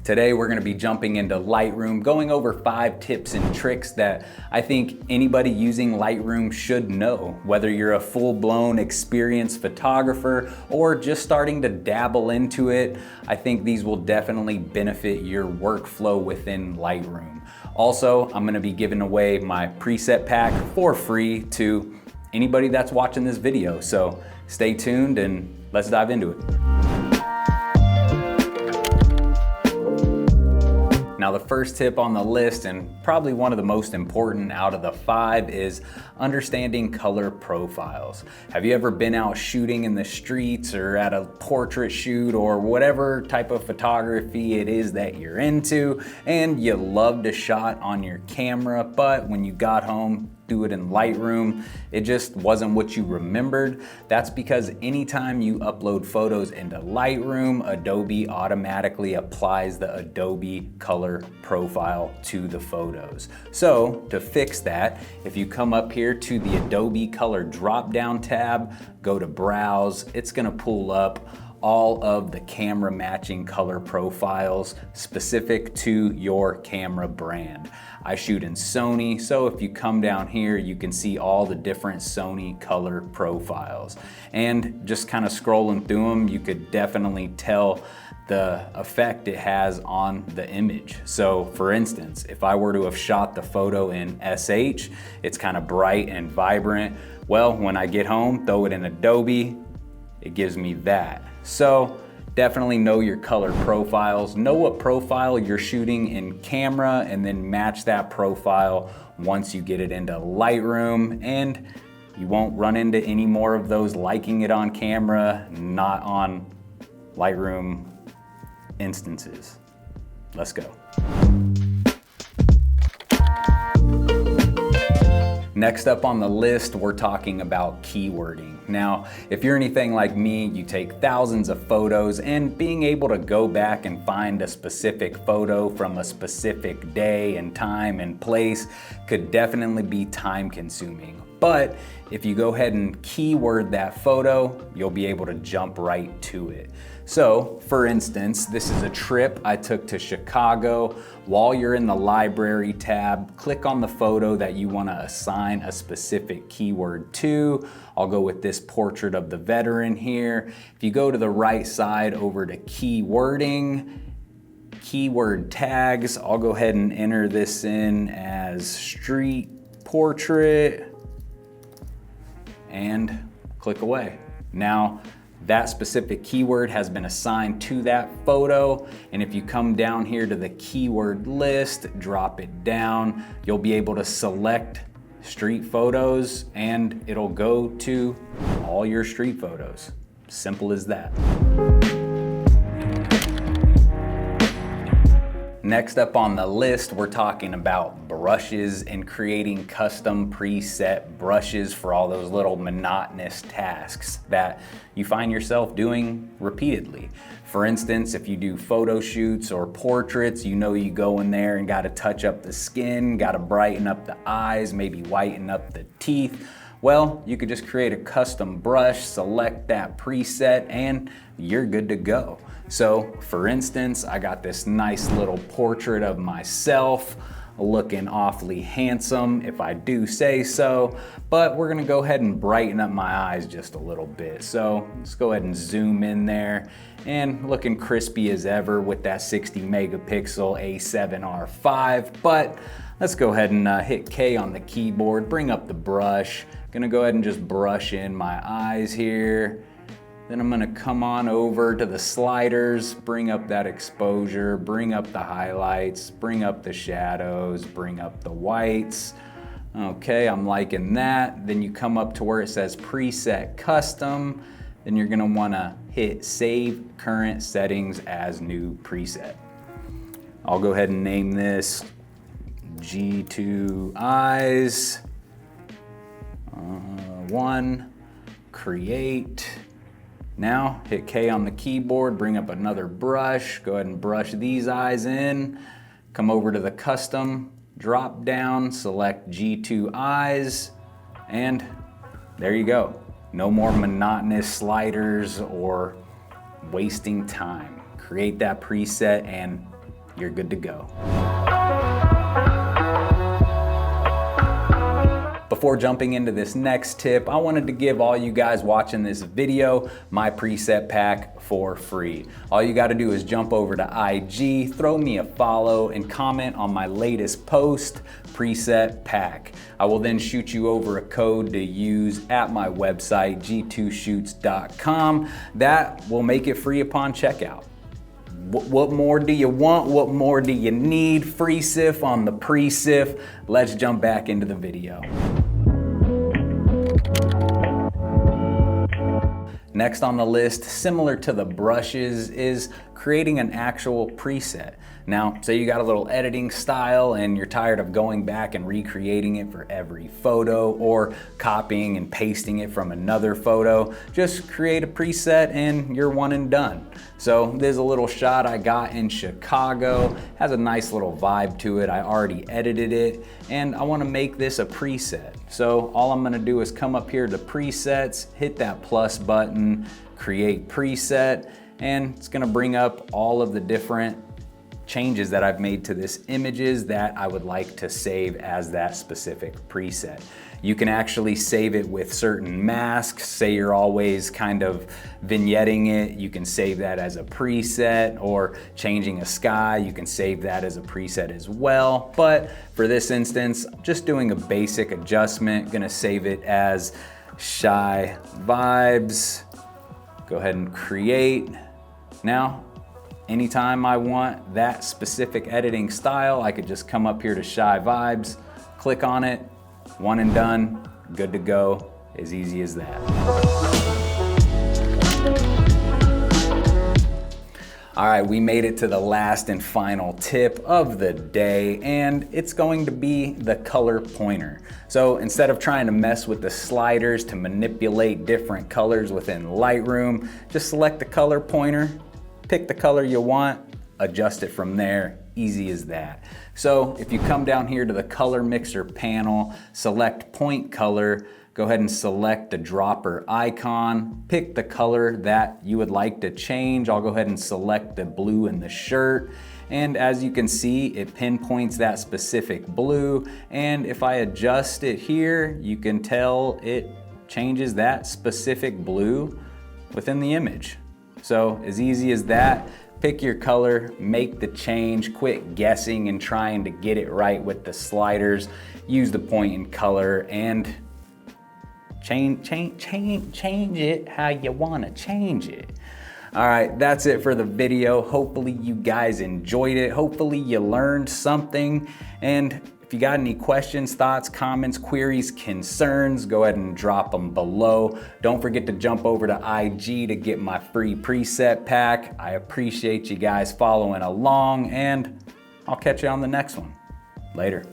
Today we're going to be jumping into Lightroom, going over 5 tips and tricks that I think anybody using Lightroom should know. Whether you're a full-blown experienced photographer or just starting to dabble into it, I think these will definitely benefit your workflow within Lightroom. Also, I'm going to be giving away my preset pack for free to anybody that's watching this video. So stay tuned and let's dive into it. Now, the first tip on the list, and probably one of the most important out of the 5, is understanding color profiles. Have you ever been out shooting in the streets or at a portrait shoot or whatever type of photography it is that you're into, and you loved a shot on your camera, but when you got home, do it in Lightroom, it just wasn't what you remembered? That's because anytime you upload photos into Lightroom, Adobe automatically applies the Adobe color profile to the photos. So to fix that, if you come up here to the Adobe color drop-down tab, go to Browse, it's gonna pull up all of the camera matching color profiles specific to your camera brand. I shoot in Sony, so if you come down here, you can see all the different Sony color profiles. And just kind of scrolling through them, you could definitely tell the effect it has on the image. So for instance, if I were to have shot the photo in SH, it's kind of bright and vibrant. Well, when I get home, throw it in Adobe, it gives me that. So definitely know your color profiles, know what profile you're shooting in camera, and then match that profile once you get it into Lightroom, and you won't run into any more of those liking it on camera, not on Lightroom instances. Let's go. Next up on the list, we're talking about keywording. Now, if you're anything like me, you take thousands of photos, and being able to go back and find a specific photo from a specific day and time and place could definitely be time consuming. But if you go ahead and keyword that photo, you'll be able to jump right to it. So, for instance, this is a trip I took to Chicago. While you're in the library tab, click on the photo that you want to assign a specific keyword to. I'll go with this portrait of the veteran here. If you go to the right side over to keywording, keyword tags, I'll go ahead and enter this in as street portrait and click away. Now, that specific keyword has been assigned to that photo, and if you come down here to the keyword list, drop it down, you'll be able to select street photos and it'll go to all your street photos. Simple as that. Next up on the list, we're talking about brushes and creating custom preset brushes for all those little monotonous tasks that you find yourself doing repeatedly. For instance, if you do photo shoots or portraits, you know you go in there and gotta touch up the skin, gotta brighten up the eyes, maybe whiten up the teeth. Well, you could just create a custom brush, select that preset, and you're good to go. So for instance, I got this nice little portrait of myself looking awfully handsome, if I do say so, but we're gonna go ahead and brighten up my eyes just a little bit. So let's go ahead and zoom in there, and looking crispy as ever with that 60 megapixel A7IV, but let's go ahead and hit K on the keyboard, bring up the brush. Gonna go ahead and just brush in my eyes here. Then I'm gonna come on over to the sliders, bring up that exposure, bring up the highlights, bring up the shadows, bring up the whites. Okay, I'm liking that. Then you come up to where it says preset custom. Then you're gonna wanna hit save current settings as new preset. I'll go ahead and name this G2 eyes. 1, create. Now hit K on the keyboard, bring up another brush, go ahead and brush these eyes in, come over to the custom drop down, select G2 eyes, and there you go. No more monotonous sliders or wasting time. Create that preset and you're good to go. Before jumping into this next tip, I wanted to give all you guys watching this video my preset pack for free. All you gotta do is jump over to IG, throw me a follow, and comment on my latest post, preset pack. I will then shoot you over a code to use at my website, g2shoots.com. That will make it free upon checkout. What more do you want? What more do you need? Free SIF on the pre-SIF. Let's jump back into the video. Next on the list, similar to the brushes, is creating an actual preset. Now, say you got a little editing style and you're tired of going back and recreating it for every photo or copying and pasting it from another photo, just create a preset and you're one and done. So there's a little shot I got in Chicago, has a nice little vibe to it. I already edited it and I want to make this a preset. So all I'm going to do is come up here to presets, hit that plus button, create preset, and it's going to bring up all of the different changes that I've made to this images that I would like to save as that specific preset. You can actually save it with certain masks. Say you're always kind of vignetting it, you can save that as a preset, or changing a sky, you can save that as a preset as well. But for this instance, just doing a basic adjustment, gonna save it as Shy Vibes. Go ahead and create. Now, anytime I want that specific editing style, I could just come up here to Shy Vibes, click on it, one and done, good to go, as easy as that. All right, we made it to the last and final tip of the day, and it's going to be the color pointer. So instead of trying to mess with the sliders to manipulate different colors within Lightroom, just select the color pointer, pick the color you want, adjust it from there, easy as that. So if you come down here to the color mixer panel, select point color, go ahead and select the dropper icon, pick the color that you would like to change. I'll go ahead and select the blue in the shirt. And as you can see, it pinpoints that specific blue. And if I adjust it here, you can tell it changes that specific blue within the image. So as easy as that, pick your color, make the change, quit guessing and trying to get it right with the sliders. Use the point and color and change it how you wanna change it. All right, that's it for the video. Hopefully you guys enjoyed it. Hopefully you learned something. And if you got any questions, thoughts, comments, queries, concerns, go ahead and drop them below. Don't forget to jump over to IG to get my free preset pack. I appreciate you guys following along, and I'll catch you on the next one. Later.